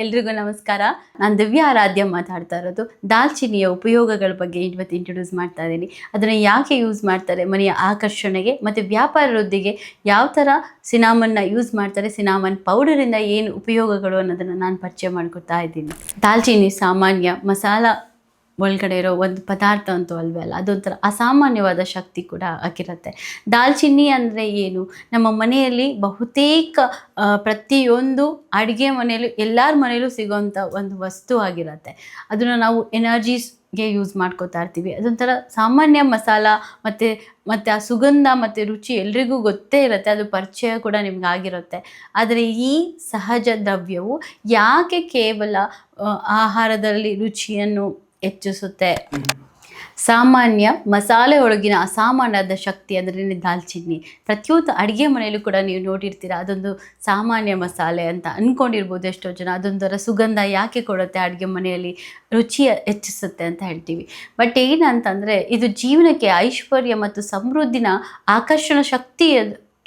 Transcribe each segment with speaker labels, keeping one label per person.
Speaker 1: ಎಲ್ರಿಗೂ ನಮಸ್ಕಾರ. ನಾನು ದಿವ್ಯಾ ಆರಾಧ್ಯ ಮಾತಾಡ್ತಾ ಇರೋದು. ದಾಲ್ಚಿನ್ನಿಯ ಉಪಯೋಗಗಳ ಬಗ್ಗೆ ಇವತ್ತು ಇಂಟ್ರೊಡ್ಯೂಸ್ ಮಾಡ್ತಾ ಇದ್ದೀನಿ. ಅದನ್ನು ಯಾಕೆ ಯೂಸ್ ಮಾಡ್ತಾರೆ ಮನೆಯ ಆಕರ್ಷಣೆಗೆ ಮತ್ತು ವ್ಯಾಪಾರ ವೃದ್ಧಿಗೆ, ಯಾವ ಥರ ಸಿನಾಮನ್ನ ಯೂಸ್ ಮಾಡ್ತಾರೆ, ಸಿನಾಮನ್ ಪೌಡರಿಂದ ಏನು ಉಪಯೋಗಗಳು ಅನ್ನೋದನ್ನು ನಾನು ಪರಿಚಯ ಮಾಡ್ಕೊತಾ ಇದ್ದೀನಿ. ದಾಲ್ಚಿನ್ನಿ ಸಾಮಾನ್ಯ ಮಸಾಲ ಒಳಗಡೆ ಇರೋ ಒಂದು ಪದಾರ್ಥ ಅಂತೂ ಅಲ್ವೇ ಅಲ್ಲ, ಅದೊಂಥರ ಅಸಾಮಾನ್ಯವಾದ ಶಕ್ತಿ ಕೂಡ ಆಗಿರುತ್ತೆ. ದಾಲ್ಚಿನ್ನಿ ಅಂದರೆ ಏನು? ನಮ್ಮ ಮನೆಯಲ್ಲಿ ಬಹುತೇಕ ಪ್ರತಿಯೊಂದು ಅಡುಗೆ ಮನೆಯಲ್ಲೂ ಎಲ್ಲರ ಮನೆಯಲ್ಲೂ ಸಿಗೋವಂಥ ಒಂದು ವಸ್ತು ಆಗಿರುತ್ತೆ. ಅದನ್ನು ನಾವು ಎನರ್ಜೀಸ್ಗೆ ಯೂಸ್ ಮಾಡ್ಕೋತಾ ಇರ್ತೀವಿ. ಅದೊಂಥರ ಸಾಮಾನ್ಯ ಮಸಾಲ ಮತ್ತು ಆ ಸುಗಂಧ ಮತ್ತು ರುಚಿ ಎಲ್ರಿಗೂ ಗೊತ್ತೇ ಇರುತ್ತೆ, ಅದು ಪರಿಚಯ ಕೂಡ ನಿಮ್ಗೆ ಆಗಿರುತ್ತೆ. ಆದರೆ ಈ ಸಹಜ ದ್ರವ್ಯವು ಯಾಕೆ ಕೇವಲ ಆಹಾರದಲ್ಲಿ ರುಚಿಯನ್ನು ಹೆಚ್ಚಿಸುತ್ತೆ? ಸಾಮಾನ್ಯ ಮಸಾಲೆ ಒಳಗಿನ ಅಸಾಮಾನ್ಯದ ಶಕ್ತಿ ಅಂದರೆ ದಾಲ್ಚಿನ್ನಿ. ಪ್ರತಿಯೊಂದು ಅಡುಗೆ ಮನೆಯಲ್ಲೂ ಕೂಡ ನೀವು ನೋಡಿರ್ತೀರ, ಅದೊಂದು ಸಾಮಾನ್ಯ ಮಸಾಲೆ ಅಂತ ಅಂದ್ಕೊಂಡಿರ್ಬೋದು ಎಷ್ಟೋ ಜನ. ಅದೊಂಥರ ಸುಗಂಧ ಯಾಕೆ ಕೊಡುತ್ತೆ, ಅಡುಗೆ ಮನೆಯಲ್ಲಿ ರುಚಿ ಹೆಚ್ಚಿಸುತ್ತೆ ಅಂತ ಹೇಳ್ತೀವಿ. ಬಟ್ ಏನಂತಂದರೆ, ಇದು ಜೀವನಕ್ಕೆ ಐಶ್ವರ್ಯ ಮತ್ತು ಸಮೃದ್ಧಿನ ಆಕರ್ಷಣ ಶಕ್ತಿ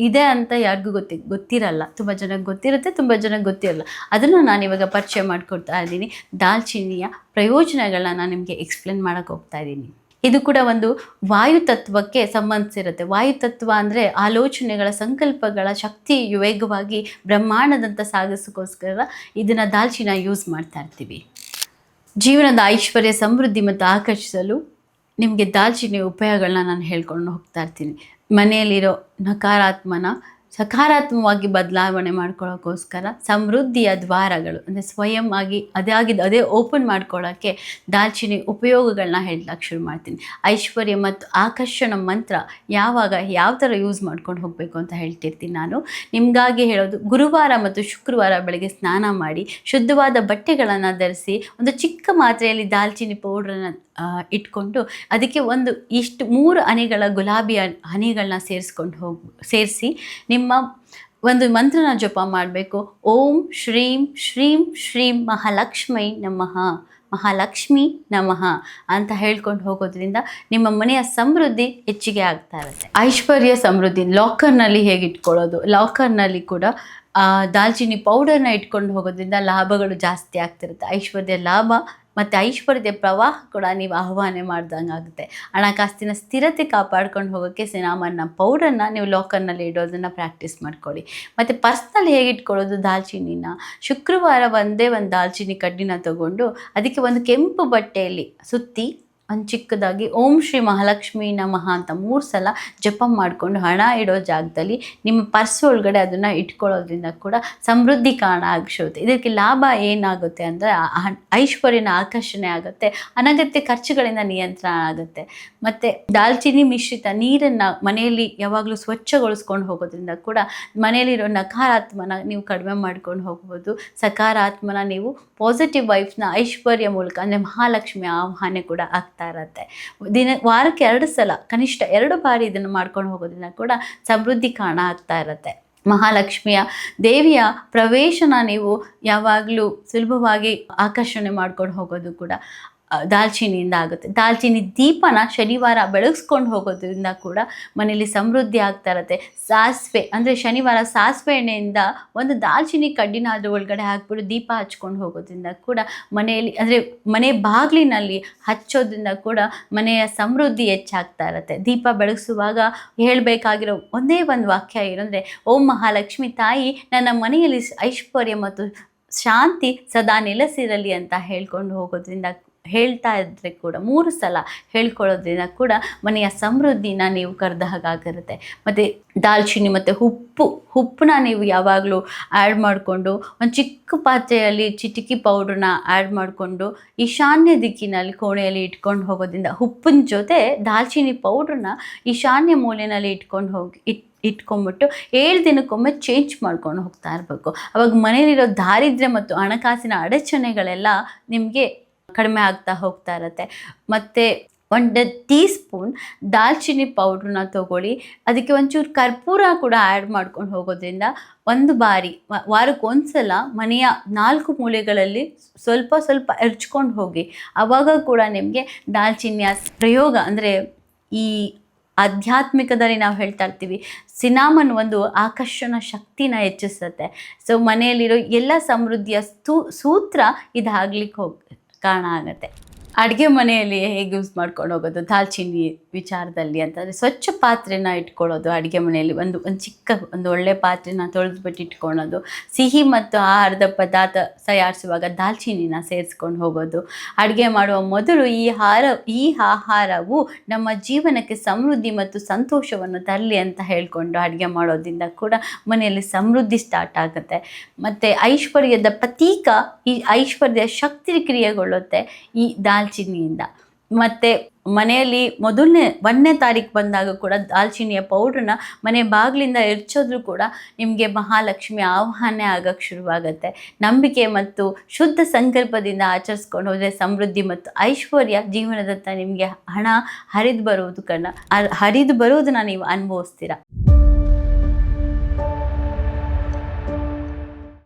Speaker 1: ಇದೆ ಅಂತ ಯಾರಿಗೂ ಗೊತ್ತಿರಲ್ಲ. ತುಂಬ ಜನಕ್ಕೆ ಗೊತ್ತಿರುತ್ತೆ, ತುಂಬ ಜನಕ್ಕೆ ಗೊತ್ತಿರಲ್ಲ. ಅದನ್ನು ನಾನು ಇವಾಗ ಪರಿಚಯ ಮಾಡಿಕೊಡ್ತಾ ಇದ್ದೀನಿ. ದಾಲ್ಚಿನ್ನಿಯ ಪ್ರಯೋಜನಗಳನ್ನ ನಾನು ನಿಮಗೆ ಎಕ್ಸ್ಪ್ಲೇನ್ ಮಾಡೋಕ್ಕೆ ಹೋಗ್ತಾ ಇದ್ದೀನಿ. ಇದು ಕೂಡ ಒಂದು ವಾಯುತತ್ವಕ್ಕೆ ಸಂಬಂಧಿಸಿರುತ್ತೆ. ವಾಯುತತ್ವ ಅಂದರೆ ಆಲೋಚನೆಗಳ, ಸಂಕಲ್ಪಗಳ ಶಕ್ತಿ ವೇಗವಾಗಿ ಬ್ರಹ್ಮಾಂಡದಂತ ಸಾಗಿಸೋಕ್ಕೋಸ್ಕರ ಇದನ್ನು ದಾಲ್ಚಿನ್ನ ಯೂಸ್ ಮಾಡ್ತಾ ಇರ್ತೀವಿ. ಜೀವನದ ಐಶ್ವರ್ಯ, ಸಮೃದ್ಧಿ ಮತ್ತು ಆಕರ್ಷಿಸಲು ನಿಮಗೆ ದಾಲ್ಚಿನ್ನಿ ಉಪಯೋಗಗಳನ್ನ ನಾನು ಹೇಳ್ಕೊಂಡು ಹೋಗ್ತಾ ಇರ್ತೀನಿ. ಮನೆಯಲ್ಲಿರೋ ನಕಾರಾತ್ಮನ ಸಕಾರಾತ್ಮಕವಾಗಿ ಬದಲಾವಣೆ ಮಾಡ್ಕೊಳ್ಳೋಕ್ಕೋಸ್ಕರ ಸಮೃದ್ಧಿಯ ದ್ವಾರಗಳು ಅಂದರೆ ಸ್ವಯಂ ಆಗಿ ಅದೇ ಓಪನ್ ಮಾಡ್ಕೊಳ್ಳೋಕ್ಕೆ ದಾಲ್ಚಿನ್ನಿ ಉಪಯೋಗಗಳನ್ನ ಹೇಳಕ್ಕೆ ಶುರು ಮಾಡ್ತೀನಿ. ಐಶ್ವರ್ಯ ಮತ್ತು ಆಕರ್ಷಣ ಮಂತ್ರ ಯಾವ ಥರ ಯೂಸ್ ಮಾಡ್ಕೊಂಡು ಹೋಗಬೇಕು ಅಂತ ಹೇಳ್ತಿರ್ತೀನಿ ನಾನು. ನಿಮಗಾಗಿ ಹೇಳೋದು, ಗುರುವಾರ ಮತ್ತು ಶುಕ್ರವಾರ ಬೆಳಗ್ಗೆ ಸ್ನಾನ ಮಾಡಿ ಶುದ್ಧವಾದ ಬಟ್ಟೆಗಳನ್ನು ಧರಿಸಿ ಒಂದು ಚಿಕ್ಕ ಮಾತ್ರೆಯಲ್ಲಿ ದಾಲ್ಚಿನ್ನಿ ಪೌಡ್ರನ್ನು ಇಟ್ಕೊಂಡು ಅದಕ್ಕೆ 3 ಹನಿಗಳ ಗುಲಾಬಿ ಹನಿಗಳನ್ನ ಸೇರಿಸಿ ನಿಮ್ಮ ಒಂದು ಮಂತ್ರನ ಜಪ ಮಾಡಬೇಕು. ಓಂ ಶ್ರೀಂ ಶ್ರೀಂ ಶ್ರೀಂ ಮಹಾಲಕ್ಷ್ಮೀ ನಮಃ ಅಂತ ಹೇಳ್ಕೊಂಡು ಹೋಗೋದ್ರಿಂದ ನಿಮ್ಮ ಮನೆಯ ಸಮೃದ್ಧಿ ಹೆಚ್ಚಿಗೆ ಆಗ್ತಾ ಇರುತ್ತೆ. ಐಶ್ವರ್ಯ ಸಮೃದ್ಧಿ ಲಾಕರ್ನಲ್ಲಿ ಹೇಗೆ ಇಟ್ಕೊಳ್ಳೋದು, ಲಾಕರ್ನಲ್ಲಿ ಕೂಡ ದಾಲ್ಚಿನ್ನಿ ಪೌಡರ್ನ ಇಟ್ಕೊಂಡು ಹೋಗೋದ್ರಿಂದ ಲಾಭಗಳು ಜಾಸ್ತಿ ಆಗ್ತಿರುತ್ತೆ. ಐಶ್ವರ್ಯ ಲಾಭ ಮತ್ತು ಐಶ್ವರ್ಯದ ಪ್ರವಾಹ ಕೂಡ ನೀವು ಆಹ್ವಾನ ಮಾಡ್ದಂಗೆ ಆಗುತ್ತೆ. ಹಣಕಾಸಿನ ಸ್ಥಿರತೆ ಕಾಪಾಡ್ಕೊಂಡು ಹೋಗೋಕ್ಕೆ ಸಿನಾಮನ್ನ ಪೌಡರ್ನ ನೀವು ಲಾಕರ್ನಲ್ಲಿ ಇಡೋದನ್ನು ಪ್ರಾಕ್ಟೀಸ್ ಮಾಡ್ಕೊಳ್ಳಿ. ಮತ್ತು ಪರ್ಸ್ನಲ್ಲಿ ಹೇಗೆ ಇಟ್ಕೊಳ್ಳೋದು, ದಾಲ್ಚಿನ್ನಿನ ಶುಕ್ರವಾರ ಒಂದು ದಾಲ್ಚಿನ್ನಿ ಕಡ್ಡಿನ ತೊಗೊಂಡು ಅದಕ್ಕೆ ಒಂದು ಕೆಂಪು ಬಟ್ಟೆಯಲ್ಲಿ ಸುತ್ತಿ ಒಂದು ಚಿಕ್ಕದಾಗಿ ಓಂ ಶ್ರೀ ಮಹಾಲಕ್ಷ್ಮೀ ನಮಃ ಅಂತ 3 ಸಲ ಜಪ ಮಾಡಿಕೊಂಡು ಹಣ ಇಡೋ ಜಾಗದಲ್ಲಿ ನಿಮ್ಮ ಪರ್ಸ್ ಒಳಗಡೆ ಅದನ್ನು ಇಟ್ಕೊಳ್ಳೋದ್ರಿಂದ ಕೂಡ ಸಮೃದ್ಧಿ ಕಾರಣ ಆಗಿಸುತ್ತೆ. ಇದಕ್ಕೆ ಲಾಭ ಏನಾಗುತ್ತೆ ಅಂದರೆ ಐಶ್ವರ್ಯನ ಆಕರ್ಷಣೆ ಆಗುತ್ತೆ, ಅನಗತ್ಯ ಖರ್ಚುಗಳಿಂದ ನಿಯಂತ್ರಣ ಆಗುತ್ತೆ. ಮತ್ತು ದಾಲ್ಚಿನ್ನಿ ಮಿಶ್ರಿತ ನೀರನ್ನು ಮನೆಯಲ್ಲಿ ಯಾವಾಗಲೂ ಸ್ವಚ್ಛಗೊಳಿಸ್ಕೊಂಡು ಹೋಗೋದ್ರಿಂದ ಕೂಡ ಮನೆಯಲ್ಲಿರೋ ನಕಾರಾತ್ಮನ ನೀವು ಕಡಿಮೆ ಮಾಡ್ಕೊಂಡು ಹೋಗ್ಬೋದು. ಸಕಾರಾತ್ಮನ ನೀವು ಪಾಸಿಟಿವ್ ವೈಬ್ಸ್ನ ಐಶ್ವರ್ಯ ಮೂಲಕ ಅಂದರೆ ಮಹಾಲಕ್ಷ್ಮಿ ಆಹ್ವಾನ ಕೂಡ ಆಗ್ತಾ ಇರುತ್ತೆ. ವಾರಕ್ಕೆ 2 ಸಲ, ಕನಿಷ್ಠ 2 ಬಾರಿ ಇದನ್ನು ಮಾಡ್ಕೊಂಡು ಹೋಗೋದ್ರಿಂದ ಕೂಡ ಸಮೃದ್ಧಿ ಕಾರಣ ಆಗ್ತಾ ಇರುತ್ತೆ. ಮಹಾಲಕ್ಷ್ಮಿಯ ದೇವಿಯ ಪ್ರವೇಶನ ನೀವು ಯಾವಾಗಲೂ ಸುಲಭವಾಗಿ ಆಕರ್ಷಣೆ ಮಾಡ್ಕೊಂಡು ಹೋಗೋದು ಕೂಡ ದಾಲ್ಚಿನ್ನಿಯಿಂದ ಆಗುತ್ತೆ. ದಾಲ್ಚಿನ್ನಿ ದೀಪನ ಶನಿವಾರ ಬೆಳಗಿಸ್ಕೊಂಡು ಹೋಗೋದ್ರಿಂದ ಕೂಡ ಮನೆಯಲ್ಲಿ ಸಮೃದ್ಧಿ ಆಗ್ತಾ ಇರುತ್ತೆ. ಸಾಸಿವೆ ಅಂದರೆ ಶನಿವಾರ ಸಾಸಿವೆ ಎಣ್ಣೆಯಿಂದ ಒಂದು ದಾಲ್ಚಿನ್ನಿ ಕಡ್ಡಿನ ಅದ್ರ ಒಳಗಡೆ ಹಾಕ್ಬಿಟ್ಟು ದೀಪ ಹಚ್ಕೊಂಡು ಹೋಗೋದ್ರಿಂದ ಕೂಡ ಮನೆಯಲ್ಲಿ ಅಂದರೆ ಮನೆ ಬಾಗಿಲಿನಲ್ಲಿ ಹಚ್ಚೋದ್ರಿಂದ ಕೂಡ ಮನೆಯ ಸಮೃದ್ಧಿ ಹೆಚ್ಚಾಗ್ತಾ ಇರುತ್ತೆ. ದೀಪ ಬೆಳಗಿಸುವಾಗ ಹೇಳಬೇಕಾಗಿರೋ ಒಂದೇ ಒಂದು ವಾಕ್ಯ ಏನಂದರೆ, ಓಂ ಮಹಾಲಕ್ಷ್ಮಿ ತಾಯಿ ನನ್ನ ಮನೆಯಲ್ಲಿ ಐಶ್ವರ್ಯ ಮತ್ತು ಶಾಂತಿ ಸದಾ ನೆಲೆಸಿರಲಿ ಅಂತ ಹೇಳ್ತಾ ಇದ್ದರೆ ಕೂಡ 3 ಸಲ ಹೇಳ್ಕೊಳ್ಳೋದ್ರಿಂದ ಕೂಡ ಮನೆಯ ಸಮೃದ್ಧಿನ ನೀವು ಕರೆದ ಹಾಗಾಗಿರುತ್ತೆ. ಮತ್ತು ದಾಲ್ಚಿನ್ನಿ ಮತ್ತು ಉಪ್ಪನ್ನ ನೀವು ಯಾವಾಗಲೂ ಆ್ಯಡ್ ಮಾಡಿಕೊಂಡು ಒಂದು ಚಿಕ್ಕ ಪಾತ್ರೆಯಲ್ಲಿ ಚಿಟಿಕಿ ಪೌಡ್ರನ್ನ ಆ್ಯಡ್ ಮಾಡಿಕೊಂಡು ಈಶಾನ್ಯ ದಿಕ್ಕಿನಲ್ಲಿ ಕೋಣೆಯಲ್ಲಿ ಇಟ್ಕೊಂಡು ಹೋಗೋದ್ರಿಂದ, ಉಪ್ಪಿನ ಜೊತೆ ದಾಲ್ಚಿನ್ನಿ ಪೌಡ್ರನ್ನ ಈಶಾನ್ಯ ಮೂಲೆಯಲ್ಲಿ ಇಟ್ಕೊಂಡ್ಬಿಟ್ಟು 7 ದಿನಕ್ಕೊಮ್ಮೆ ಚೇಂಜ್ ಮಾಡ್ಕೊಂಡು ಹೋಗ್ತಾ ಇರಬೇಕು. ಅವಾಗ ಮನೇಲಿರೋ ದಾರಿದ್ರ್ಯ ಮತ್ತು ಹಣಕಾಸಿನ ಅಡಚಣೆಗಳೆಲ್ಲ ನಿಮಗೆ ಕಡಿಮೆ ಆಗ್ತಾ ಹೋಗ್ತಾ ಇರುತ್ತೆ. ಮತ್ತು 1 ಟೀ ಸ್ಪೂನ್ ದಾಲ್ಚಿನ್ನಿ ಪೌಡ್ರನ್ನ ತೊಗೊಳ್ಳಿ, ಅದಕ್ಕೆ ಒಂಚೂರು ಕರ್ಪೂರ ಕೂಡ ಆ್ಯಡ್ ಮಾಡ್ಕೊಂಡು ಹೋಗೋದ್ರಿಂದ ಒಂದು ಬಾರಿ ವಾರಕ್ಕೆ 1 ಸಲ ಮನೆಯ 4 ಮೂಲೆಗಳಲ್ಲಿ ಸ್ವಲ್ಪ ಎರಚ್ಕೊಂಡು ಹೋಗಿ. ಆವಾಗ ಕೂಡ ನಿಮಗೆ ದಾಲ್ಚಿನ್ನಿಯ ಪ್ರಯೋಗ ಅಂದರೆ ಈ ಆಧ್ಯಾತ್ಮಿಕದಲ್ಲಿ ನಾವು ಹೇಳ್ತಾ ಇರ್ತೀವಿ, ಸಿನಾಮನ್ ಒಂದು ಆಕರ್ಷಣ ಶಕ್ತಿನ ಹೆಚ್ಚಿಸುತ್ತೆ. ಸೊ ಮನೆಯಲ್ಲಿರೋ ಎಲ್ಲ ಸಮೃದ್ಧಿಯ ಸೂತ್ರ ಇದಾಗ್ಲಿಕ್ಕೆ ಕಾರಣ ಆಗುತ್ತೆ. ಅಡುಗೆ ಮನೆಯಲ್ಲಿ ಹೇಗೆ ಯೂಸ್ ಮಾಡ್ಕೊಂಡು ಹೋಗೋದು ದಾಲ್ಚಿನ್ನಿ ವಿಚಾರದಲ್ಲಿ ಅಂತಂದರೆ, ಸ್ವಚ್ಛ ಪಾತ್ರೆನ ಇಟ್ಕೊಳ್ಳೋದು. ಅಡುಗೆ ಮನೆಯಲ್ಲಿ ಒಂದು ಚಿಕ್ಕ ಒಂದು ಒಳ್ಳೆ ಪಾತ್ರೆನ ತೊಳೆದ್ಬಿಟ್ಟು ಇಟ್ಕೊಳ್ಳೋದು. ಸಿಹಿ ಮತ್ತು ಆಹಾರದ ಪದಾರ್ಥ ತಯಾರಿಸುವಾಗ ದಾಲ್ಚಿನ್ನಿನ ಸೇರಿಸ್ಕೊಂಡು ಹೋಗೋದು. ಅಡುಗೆ ಮಾಡುವ ಮೊದಲು ಈ ಆಹಾರವು ನಮ್ಮ ಜೀವನಕ್ಕೆ ಸಮೃದ್ಧಿ ಮತ್ತು ಸಂತೋಷವನ್ನು ತರಲಿ ಅಂತ ಹೇಳ್ಕೊಂಡು ಅಡುಗೆ ಮಾಡೋದ್ರಿಂದ ಕೂಡ ಮನೆಯಲ್ಲಿ ಸಮೃದ್ಧಿ ಸ್ಟಾರ್ಟ್ ಆಗುತ್ತೆ. ಮತ್ತು ಐಶ್ವರ್ಯದ ಪ್ರತೀಕ, ಈ ಐಶ್ವರ್ಯ ಶಕ್ತಿ ಕ್ರಿಯೆಗೊಳ್ಳುತ್ತೆ ಈ ದಾಲ್ಚಿನ್ನಿಯಿಂದ. ಮತ್ತು ಮನೆಯಲ್ಲಿ 1ನೇ ತಾರೀಕು ಬಂದಾಗ ಕೂಡ ದಾಲ್ಚಿನ್ನಿಯ ಪೌಡ್ರನ್ನ ಮನೆ ಬಾಗಿಲಿಂದ ಎರಚೋದ್ರೂ ಕೂಡ ನಿಮಗೆ ಮಹಾಲಕ್ಷ್ಮಿ ಆಹ್ವಾನ ಆಗಕ್ಕೆ ಶುರುವಾಗುತ್ತೆ. ನಂಬಿಕೆ ಮತ್ತು ಶುದ್ಧ ಸಂಕಲ್ಪದಿಂದ ಆಚರಿಸ್ಕೊಂಡು ಹೋದರೆ ಸಮೃದ್ಧಿ ಮತ್ತು ಐಶ್ವರ್ಯ ಜೀವನದತ್ತ ನಿಮಗೆ ಹಣ ಹರಿದು ಬರುವುದನ್ನು ನೀವು ಅನುಭವಿಸ್ತೀರ.